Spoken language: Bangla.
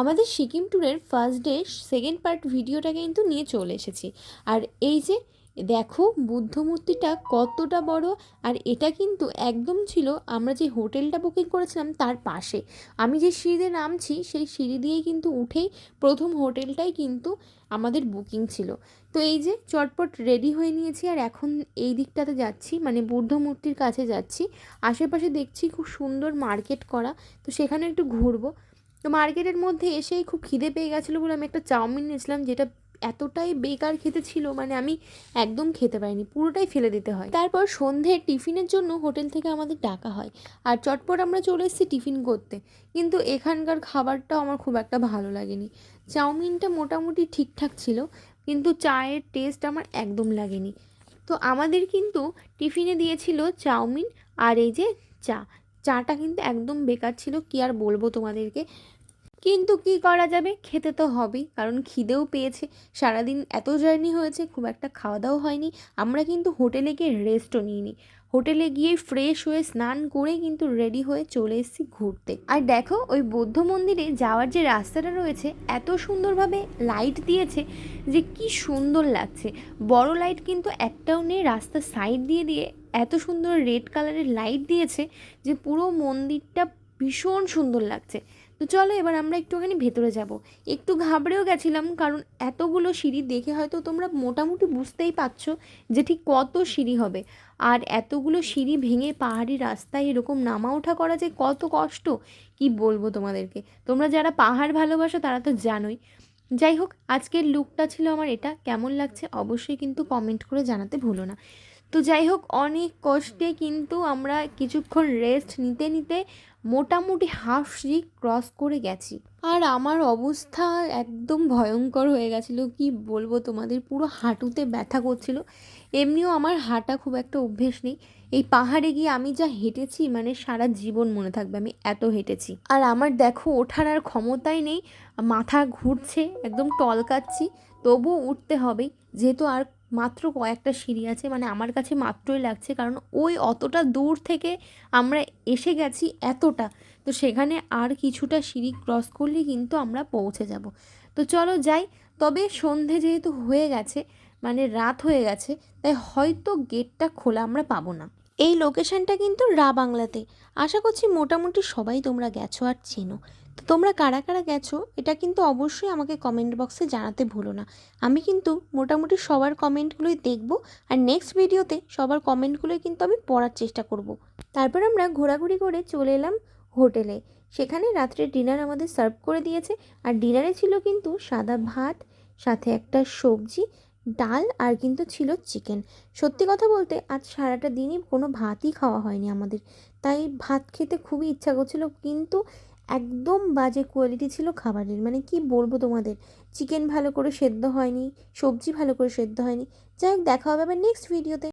আমাদের সিকিম ট্যুরের ফার্স্ট ডে সেকেন্ড পার্ট ভিডিওটা কিন্তু নিয়ে চলে এসেছি। আর এই যে দেখো বুদ্ধ মূর্তিটা কতটা বড়। আর এটা কিন্তু একদম ছিল আমরা যে হোটেলটা বুকিং করেছিলাম তার পাশে। আমি যে সিঁড়িতে নামছি সেই সিঁড়ি দিয়েই কিন্তু উঠেই প্রথম হোটেলটাই কিন্তু আমাদের বুকিং ছিল। তো এই যে চটপট রেডি হয়ে নিয়েছি আর এখন এই দিকটাতে যাচ্ছি, মানে বুদ্ধ মূর্তির কাছে যাচ্ছি। আশেপাশে দেখছি খুব সুন্দর মার্কেট করা, তো সেখানে একটু ঘুরবো। তো মার্কেটের মধ্যে এসেই খুব খিদে পেয়ে গেছিলো বলে আমি একটা চাউমিন নিয়েছিলাম, যেটা এতটাই বেকার খেতে ছিল, মানে আমি একদম খেতে পারিনি, পুরোটাই ফেলে দিতে হয়। তারপর সন্ধ্যের টিফিনের জন্য হোটেল থেকে আমাদের ডাকা হয় আর চটপট আমরা চলে এসেছি টিফিন করতে। কিন্তু এখানকার খাবারটাও আমার খুব একটা ভালো লাগেনি। চাউমিনটা মোটামুটি ঠিকঠাক ছিল, কিন্তু চায়ের টেস্ট আমার একদম লাগেনি। তো আমাদের কিন্তু টিফিনে দিয়েছিল চাউমিন আর এই যে চাটা কিন্তু একদম বেকার ছিল, কি আর বলবো তোমাদেরকে। কিন্তু কি করা যাবে, খেতে তো হবেই, কারণ খিদেও পেয়েছে। সারাদিন এত জার্নি হয়েছে, খুব একটা খাওয়া দাওয়া হয়নি। আমরা কিন্তু হোটেলে গিয়ে রেস্টও নিইনি, হোটেলে গিয়ে ফ্রেশ হয়ে স্নান করে কিন্তু রেডি হয়ে চলে এসেছি ঘুরতে। আর দেখো ওই বৌদ্ধ মন্দিরে যাওয়ার যে রাস্তাটা রয়েছে এত সুন্দরভাবে লাইট দিয়েছে যে কি সুন্দর লাগছে। বড় লাইট কিন্তু একটাও নেই, রাস্তার সাইড দিয়ে দিয়ে এত সুন্দর রেড কালারের লাইট দিয়েছে যে পুরো মন্দিরটা ভীষণ সুন্দর লাগছে। তো চলো এবার আমরা একটুখানি ভেতরে যাব। একটু ঘাবড়েও গেছিলাম, কারণ এতগুলো সিঁড়ি দেখে হয়তো তোমরা মোটামুটি বুঝতেই পারছো যে ঠিক কত সিঁড়ি হবে। আর এতগুলো সিঁড়ি ভেঙে পাহাড়ি রাস্তায় এরকম নামা ওঠা করা যে কত কষ্ট, কি বলবো তোমাদেরকে। তোমরা যারা পাহাড় ভালোবাসো তারা তো জানোই। যাই হোক, আজকের লুকটা ছিল আমার এটা। কেমন লাগছে অবশ্যই কিন্তু কমেন্ট করে জানাতে ভুলো না। তো যাই হোক, অনেক কষ্টে কিন্তু আমরা কিছুক্ষণ রেস্ট নিতে নিতে মোটামুটি হাফ সিঁড়ি ক্রস করে গেছি। আর আমার অবস্থা একদম ভয়ঙ্কর হয়ে গেছিলো, কি বলবো তোমাদের, পুরো হাঁটুতে ব্যথা করছিল। এমনিও আমার হাঁটা খুব একটা অভ্যেস নেই, এই পাহাড়ে গিয়ে আমি যা হেঁটেছি মানে সারা জীবন মনে থাকবে আমি এত হেঁটেছি। আর আমার দেখো ওঠার আর ক্ষমতাই নেই, মাথা ঘুরছে, একদম টলকাচ্ছি। তবুও উঠতে হবেই, যেহেতু আর মাত্র কয়েকটা সিঁড়ি আছে, মানে আমার কাছে মাত্রই লাগছে, কারণ ওই অতটা দূর থেকে আমরা এসে গেছি এতটা, তো সেখানে আর কিছুটা সিঁড়ি ক্রস করলেই কিন্তু আমরা পৌঁছে যাব। তো চলো যাই। তবে সন্ধে যেহেতু হয়ে গেছে, মানে রাত হয়ে গেছে, তাই হয়তো গেটটা খোলা আমরা পাবো না। এই লোকেশনটা কিন্তু বাংলাতে। আশা করছি মোটামুটি সবাই তোমরা গেছো আর চেনো। তো তোমরা কারা কারা গেছো এটা কিন্তু অবশ্যই আমাকে কমেন্ট বক্সে জানাতে ভুলো না। আমি কিন্তু মোটামুটি সবার কমেন্টগুলোই দেখব, আর নেক্সট ভিডিওতে সবার কমেন্টগুলোই কিন্তু আমি পড়ার চেষ্টা করব। তারপর আমরা ঘোরাঘুরি করে চলে এলাম হোটেলে। সেখানে রাত্রে ডিনার আমাদের সার্ভ করে দিয়েছে। আর ডিনারে ছিল কিন্তু সাদা ভাত, সাথে একটা সবজি, ডাল, আর কিন্তু ছিল চিকেন। সত্যি কথা বলতে আজ সারাটা দিনই কোনো ভাতই খাওয়া হয়নি আমাদের, তাই ভাত খেতে খুবই ইচ্ছা করছিল, কিন্তু একদম বাজে কোয়ালিটি ছিল খাবারের, মানে কি বলবো তোমাদের। চিকেন ভালো করে সেদ্ধ হয়নি, সবজি ভালো করে সেদ্ধ হয়নি। যাই হোক, দেখা হবে আবার নেক্সট ভিডিওতে।